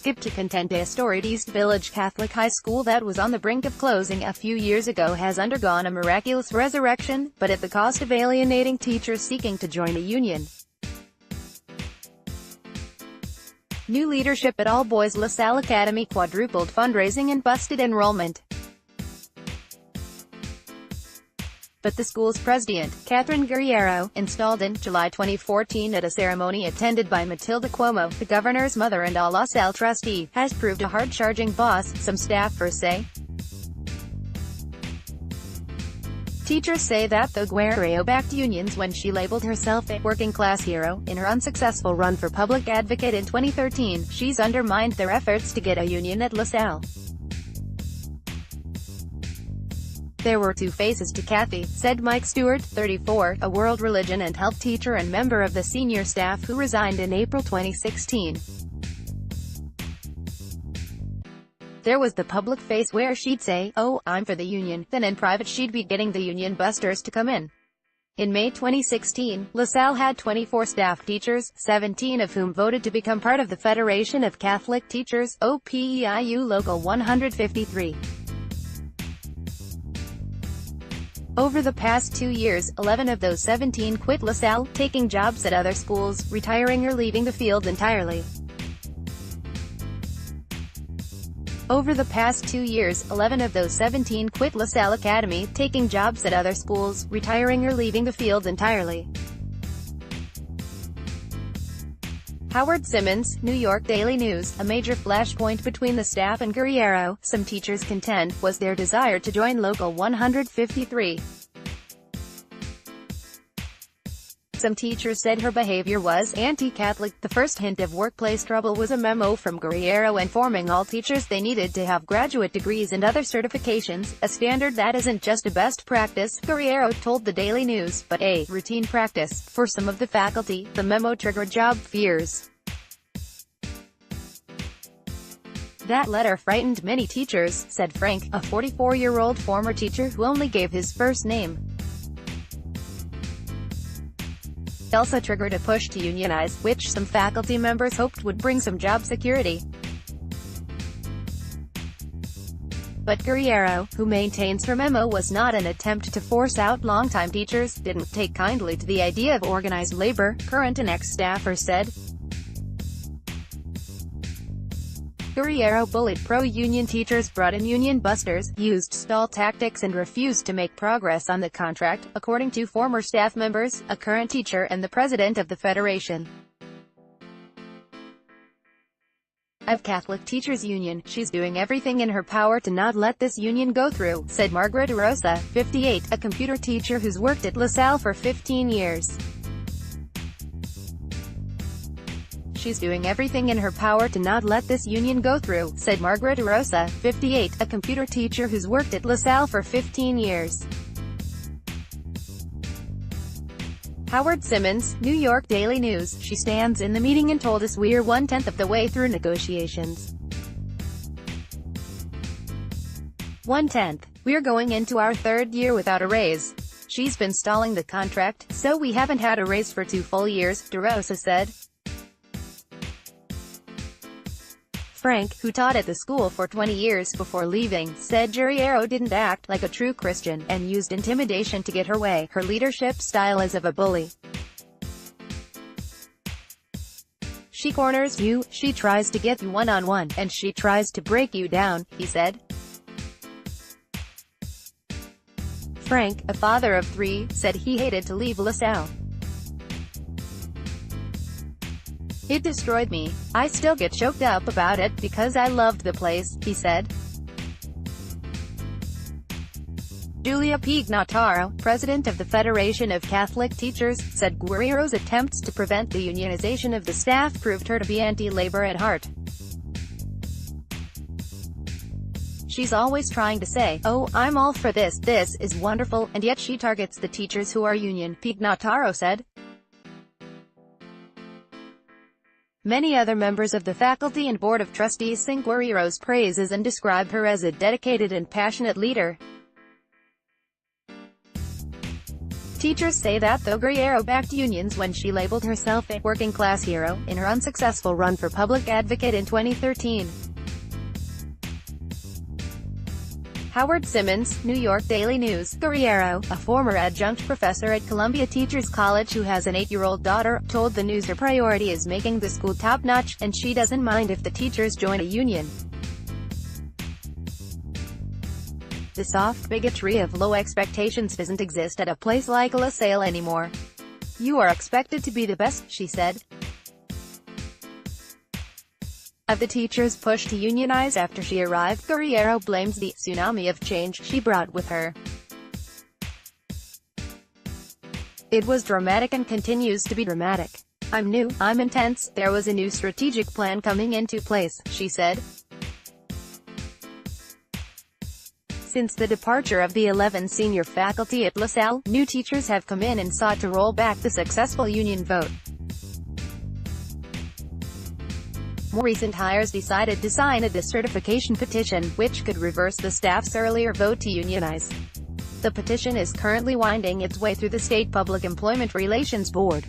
skipped to contend a storied East Village Catholic high school that was on the brink of closing a few years ago has undergone a miraculous resurrection, but at the cost of alienating teachers seeking to join a union. New leadership at all-boys Salle Academy quadrupled fundraising and busted enrollment. But the school's presdient, Guerriero, installed in July 2014 at a ceremony attended by Matilda Cuomo, the governor's mother-in-law Salle trustee, has proved a hard-charging boss, some staffers say. Teachers say that the Guerriero backed unions when she labeled herself a working-class hero. In her unsuccessful run for public advocate in 2013, she's undermined their efforts to get a union at Salle. There were two faces to Kathy, said Mike Stewart, 34, a world religion and health teacher and member of the senior staff who resigned in April 2016. There was the public face where she'd say, "Oh, I'm for the union," then in private she'd be getting the union busters to come in. In May 2016, Salle had 24 staff teachers, 17 of whom voted to become part of the Federation of Catholic Teachers, OPEIU Local 153. Over the past 2 years, 11 of those 17 quit Salle, taking jobs at other schools, retiring or leaving the field entirely. Over the past 2 years, 11 of those 17 quit Salle Academy, taking jobs at other schools, retiring or leaving the field entirely. Howard Simmons, New York Daily News. A major flashpoint between the staff and Guerriero, some teachers contend, was their desire to join Local 153. Some teachers said her behavior was anti-Catholic. The first hint of workplace trouble was a memo from Guerriero informing all teachers they needed to have graduate degrees and other certifications, a standard that isn't just a best practice, Guerriero told the Daily News, but a routine practice. For some of the faculty, the memo triggered job fears. That letter frightened many teachers, said Frank, a 44-year-old former teacher who only gave his first name. Also triggered a push to unionize, which some faculty members hoped would bring some job security. But Guerriero, who maintains her memo was not an attempt to force out longtime teachers, didn't take kindly to the idea of organized labor, current and ex-staffers said. Guerriero bullied pro-union teachers, brought in union busters, used stall tactics and refused to make progress on the contract, according to former staff members, a current teacher and the president of the Federation of Catholic Teachers Union. She's doing everything in her power to not let this union go through, said Margaret Rosa, 58, a computer teacher who's worked at Salle for 15 years. She's doing everything in her power to not let this union go through, said Margaret Rosa, 58, a computer teacher who's worked at Salle for 15 years. Howard Simmons, New York Daily News. She stands in the meeting and told us we're 1/10 of the way through negotiations. 1/10. We're going into our third year without a raise. She's been stalling the contract, so we haven't had a raise for 2 full years, Rosa said. Frank, who taught at the school for 20 years before leaving, said Guerriero didn't act like a true Christian, and used intimidation to get her way. Her leadership style is of a bully. She corners you, she tries to get you one-on-one, and she tries to break you down, he said. Frank, a father of 3, said he hated to leave Salle. It destroyed me. I still get choked up about it, because I loved the place, he said. Julia Pignataro, president of the Federation of Catholic Teachers, said Guerriero's attempts to prevent the unionization of the staff proved her to be anti-labor at heart. She's always trying to say, "Oh, I'm all for this is wonderful," and yet she targets the teachers who are union, Pignataro said. Many other members of the faculty and board of trustees sing Guerriero's praises and describe her as a dedicated and passionate leader. Teachers say that though Guerriero backed unions when she labeled herself a working-class hero in her unsuccessful run for public advocate in 2013. Howard Simmons, New York Daily News. Guerriero, a former adjunct professor at Columbia Teachers College who has an 8-year-old daughter, told the News her priority is making the school top-notch, and she doesn't mind if the teachers join a union. The soft bigotry of low expectations doesn't exist at a place like Salle anymore. You are expected to be the best, she said. Of the teachers' push to unionize after she arrived, Guerriero blames the tsunami of change she brought with her. It was dramatic and continues to be dramatic. I'm new, I'm intense, there was a new strategic plan coming into place, she said. Since the departure of the 11 senior faculty at Salle, new teachers have come in and sought to roll back the successful union vote. More recent hires decided to sign a decertification petition, which could reverse the staff's earlier vote to unionize. The petition is currently winding its way through the State Public Employment Relations Board.